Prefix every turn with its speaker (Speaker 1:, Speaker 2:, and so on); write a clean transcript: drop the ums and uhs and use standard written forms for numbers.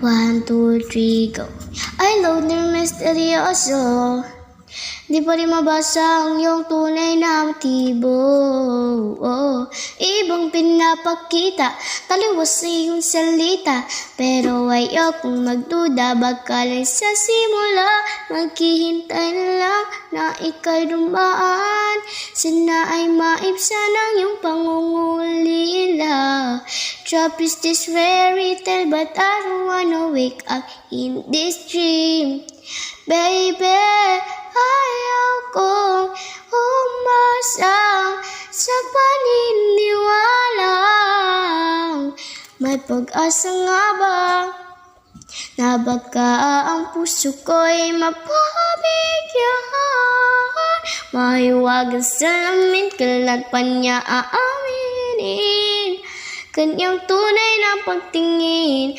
Speaker 1: 1, 2, 3, go. Ay, loner misteryoso, di pa rin mabasa ang iyong tunay na motibo. Ibang pinapakita, taliwas sa iyong salita, pero ayokong magduda, baka lang sa simula, maghihintay na lang na ika'y dumaan. Sana ay maibsan ang iyong pangungulila. Trap is this fairy tale, but I don't wanna wake up in this dream. Baby, ayaw kong umasa sa paniniwalang may pag-asa nga ba na baka ang puso ko'y mapabigyan. Mahiwagan sa lamin, kailan pa niya aaminin kanyang tunay na pagtingin.